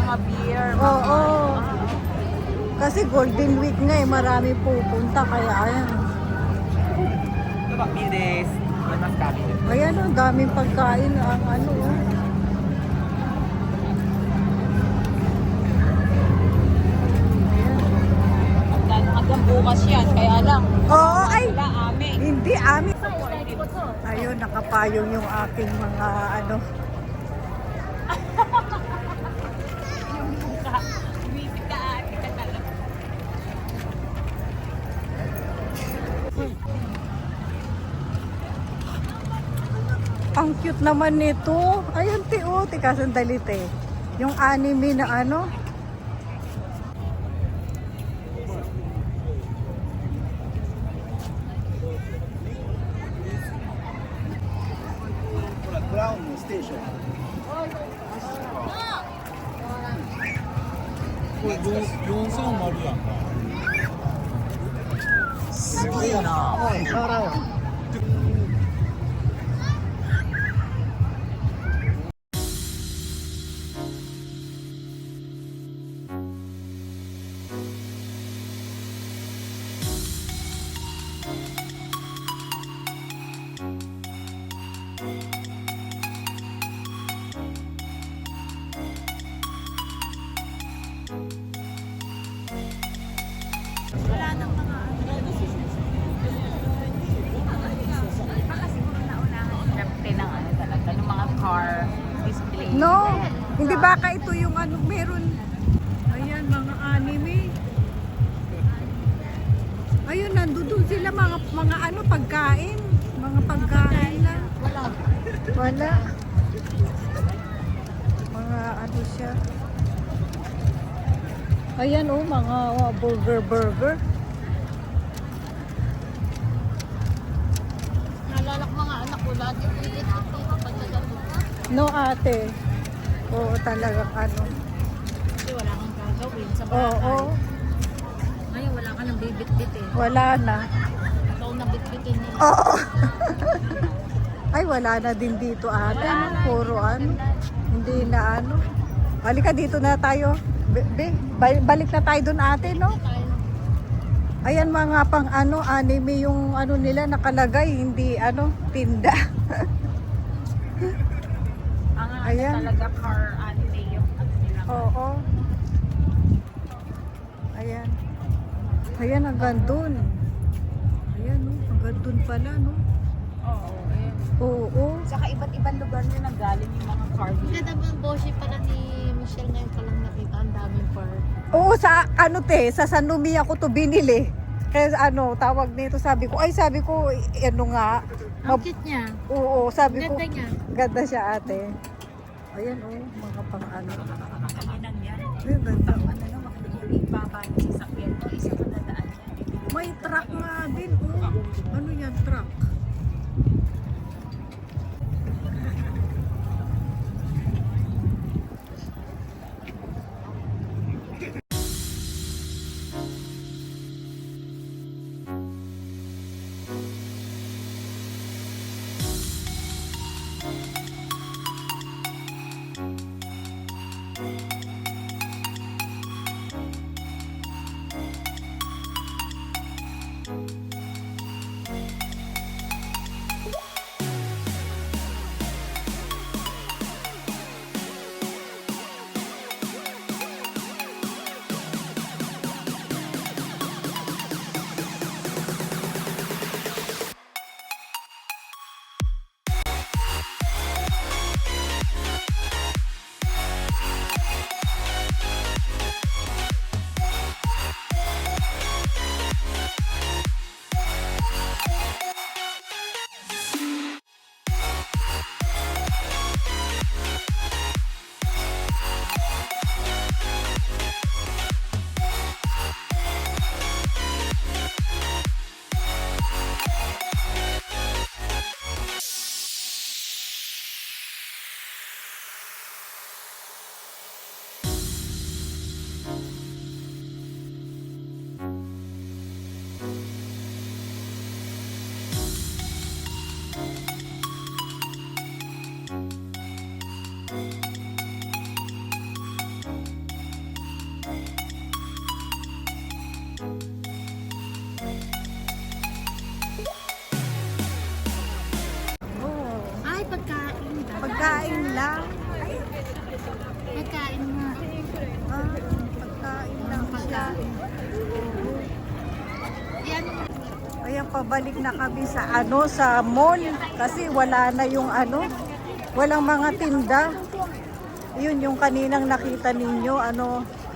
mga beer. Oo. Kasi Golden Week nga eh, marami pupunta kaya ayan. Ito ba? Mides. Yan mas kami. Ayan oh, daming pagkain ang ano oh. Hanggang bukas yan, kaya lang. Oo, ay! Wala, ame. Hindi, amin. Ayun, nakapayong yung aking mga ano. Umisip ka, ate ka talaga. Ang cute naman nito. Ayun, tika, sandali te. Yung anime na ano. Ground station. 용성 머리야. 알아요. Wala nang mga baka siguro naunahan trapte ng ano talaga, ng mga car display. No, hindi baka ito yung ano meron. Ayan, mga anime. Ayun, nandun sila mga ano pagkain. Mga pagkain lang. Wala. Mga ano siya. Ayan oh, mga burger. Naalala ko mga anak ko, lahat yung ilit-ilit pag nagandun. No ate. Oo, talagang ano. Kasi wala kang gagawin sa Oo. bahay. Ngayon wala ka nang bibit-bit eh. Wala na. Ikaw na bit-bitin nila. Oo. Ay, wala na din dito ate. No? Puro ano. Hindi na ano. Halika dito na tayo. Balik na tayo dun ate, no? Ayan mga pang ano, anime yung ano nila nakalagay, hindi ano, tinda. Ang Ayan. talaga car anime yung ano nila. Oo. Ayan. Ayan, hanggang dun. Ayan, no? Hanggang dun pala, no? Oo. Ayan. Oo. Saka iba't ibang lugar nyo nanggaling yung mga car. Ganda ba ang boshi pala ni Michelle ngayon ko lang nakita, ang daming fur. Oo, sa ano te, sa San Lumia ko to binili. Kaya ano, tawag nito, sabi ko, ano nga. Ang cute niya. Oo, sabi ko, Ganda niya. ganda siya ate. Ayan, oh, mga pang ano. Kaninang yan. Ayun, ganda. Ano na, makikibaba ng sasakyan mo, isa ka dadaan yan. May truck nga din, oh. Ano yan, truck? pabalik na kami sa sa mall kasi wala na yung walang mga tinda. Yun yung kaninang nakita ninyo,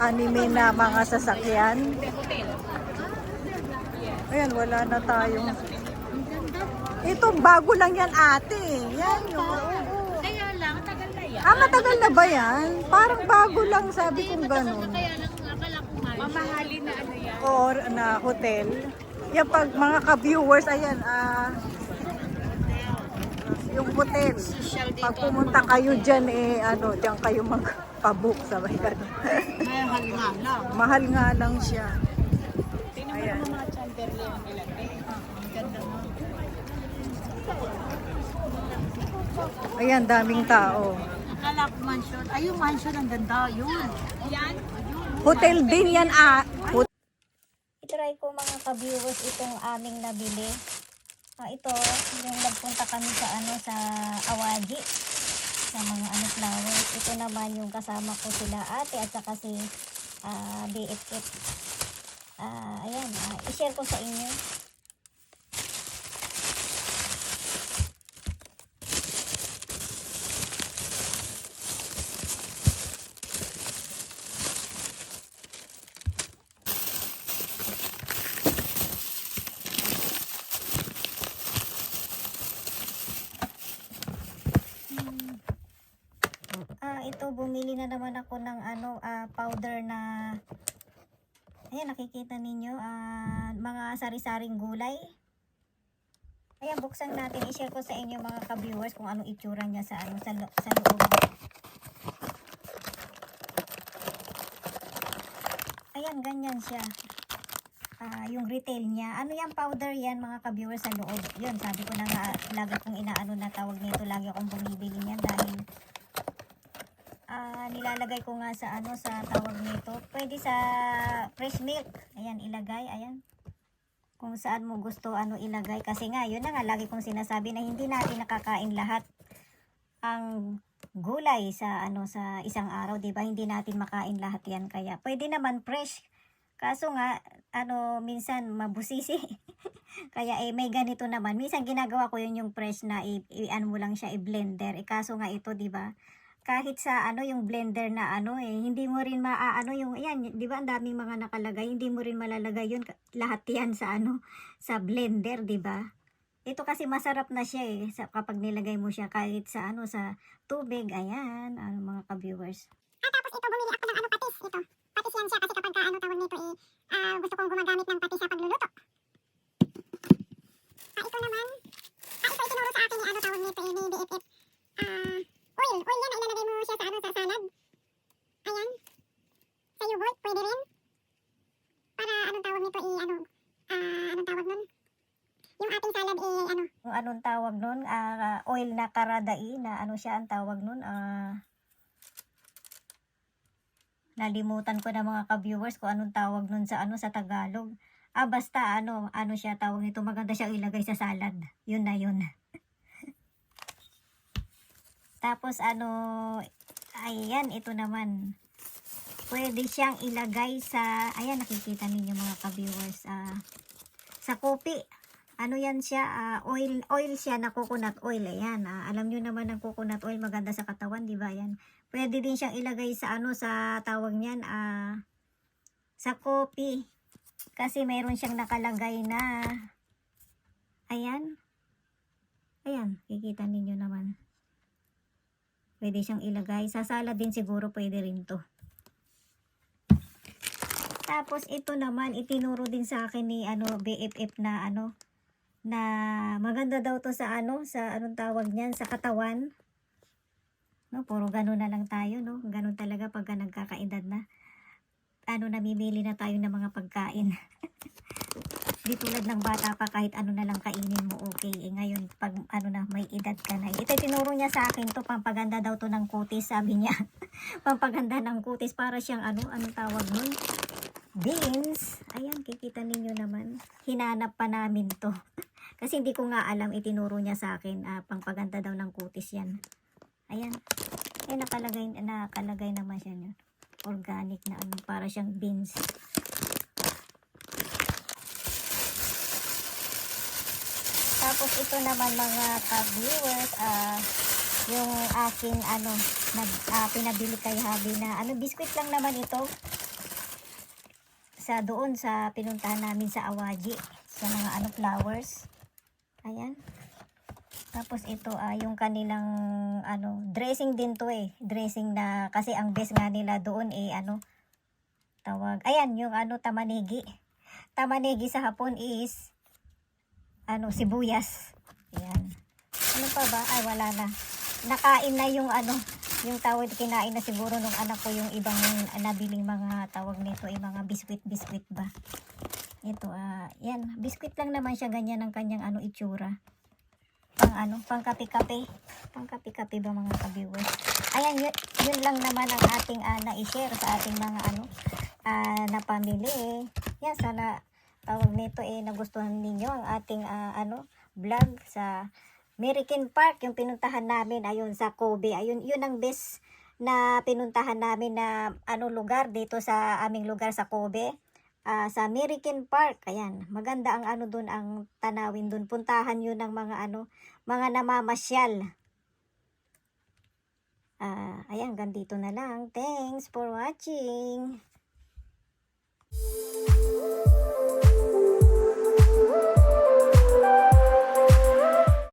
anime na mga sasakyan. Ayan, wala na tayong. Ito, bago lang yan ate. Yan yung, Kaya lang, tagal na yan. matagal na ba yan? Parang bago lang, sabi kong ganun. Kaya lang, akala ko mahal. Mamahalin na ano yan. Or na hotel. Yan pag mga ka-viewers, ayan, yung hotel. Pag pumunta kayo dyan, dyan kayo magpabook, sabay ganun. Mahal nga lang. Mahal nga lang siya. Tingnan mo Ayan. naman mga chandelier nila. Ang ganda mo. Ayan, daming tao. Akala ko mansion. Ay, yung mansion ang ganda. Yun. Yan. Hotel din yan, Itry ko mga ka-viewers itong aming nabili. Ito, yung nagpunta kami sa sa Awaji, sa mga flowers. Ito naman yung kasama ko sila ate at saka si BFF. Ayan, i-share ko sa inyo. Ito bumili na naman ako ng powder na ayan, nakikita ninyo mga sari-saring gulay. Ayan, buksan natin, i-share ko sa inyo mga ka-viewers kung anong itsura niya sa sa loob. Ayan, ganyan siya. Yung retail niya. Ano yan, powder yan mga ka-viewers sa loob. Yun, sabi ko na nga, lagi kong inaano na tawag nito, lagi akong bumibili niyan dahil nilalagay ko nga sa sa tawag nito. Pwede sa fresh milk. Ayan, ilagay. Ayan. Kung saan mo gusto ilagay. Kasi nga, yun na nga, lagi kong sinasabi na hindi natin nakakain lahat ang gulay sa sa isang araw, 'di ba? Hindi natin makain lahat 'yan. Kaya pwede naman fresh. Kaso nga, minsan mabusisi. Kaya may ganito naman. Minsan ginagawa ko yun yung fresh na mo lang siya i-blender. Kaso nga ito, 'di ba? Kahit sa yung blender na hindi mo rin yung yan, 'di ba? Ang daming mga nakalagay, hindi mo rin malalagay yun lahat yan sa sa blender, 'di ba? Ito kasi masarap na siya kapag nilagay mo siya kahit sa sa tubig. Ayan, mga ka-viewers. Tapos ito, bumili ako ng patis. Ito, patis yan siya kasi kapag tawag nito gusto kong gumagamit ng patis sa pagluluto. Ito naman, ito itinuro sa akin ni tawag nito ni BFF. Oil yan na ilalagay mo siya sa sa salad. Ayan. Sa yogurt, pwede rin. Para tawag nito anong tawag nun? Yung ating salad Kung anong tawag nun, oil na karadai na siya ang tawag nun, nalimutan ko na mga ka-viewers kung anong tawag nun sa sa Tagalog. Basta siya tawag nito, maganda siya ilagay sa salad. Yun na yun. Tapos ayan, ito naman. Pwede siyang ilagay sa, ayan, nakikita ninyo mga ka-viewers, sa kopi. Yan siya, oil siya na coconut oil. Ayan, alam nyo naman ang coconut oil maganda sa katawan, di ba? Ayan. Pwede din siyang ilagay sa sa tawag niyan, sa kopi. Kasi mayroon siyang nakalagay na, ayan. Ayan, kikita ninyo naman. Pwede siyang ilagay. Sa salad din siguro pwede rin to. Tapos ito naman, itinuro din sa akin ni BFF na na maganda daw to sa sa anong tawag niyan, sa katawan. No, puro ganun na lang tayo, no? Ganun talaga pagka nagkakaedad na. Namimili na tayo ng mga pagkain. Di tulad ng bata pa, kahit na lang kainin mo, okay. Ngayon, pag na, may edad ka na. Ito tinuro niya sa akin to, pampaganda daw to ng kutis, sabi niya. Pampaganda ng kutis, para siyang anong tawag nun? Beans. Ayan, kikita ninyo naman. Hinanap pa namin to. Kasi hindi ko nga alam, itinuro niya sa akin, pampaganda daw ng kutis yan. Ayan. Nakalagay naman siya yun. Organic na para siyang beans. Tapos ito naman mga ka-viewers, yung aking pinabili kay Habi na biskuit lang naman ito. Sa doon sa pinuntahan namin sa Awaji, sa mga flowers. Ayan. Tapos ito yung kanilang dressing din to dressing na kasi ang best nga nila doon tawag. Ayan yung tamanegi. Tamanegi sa Hapon is sibuyas. Ayan. Ano pa ba? Ay wala na. Nakain na yung yung tawag, kinain na siguro nung anak ko yung ibang nabiling mga tawag nito mga biskuit ba. Ito yan, biskuit lang naman siya, ganyan ang kanyang itsura. Pang kape-kape. Pang kape-kape ba mga ka-viewers? Ayan, yun lang naman ang ating na-share sa ating mga napamili. Yan, sana tawag nito nagustuhan ninyo ang ating vlog sa American Park, yung pinuntahan namin ayun sa Kobe. Ayun, yun ang best na pinuntahan namin na lugar dito sa aming lugar sa Kobe. Sa American Park. Ayan, maganda ang doon, ang tanawin doon. Puntahan yun ng mga mga namamasyal. Ayan, gandito na lang. Thanks for watching.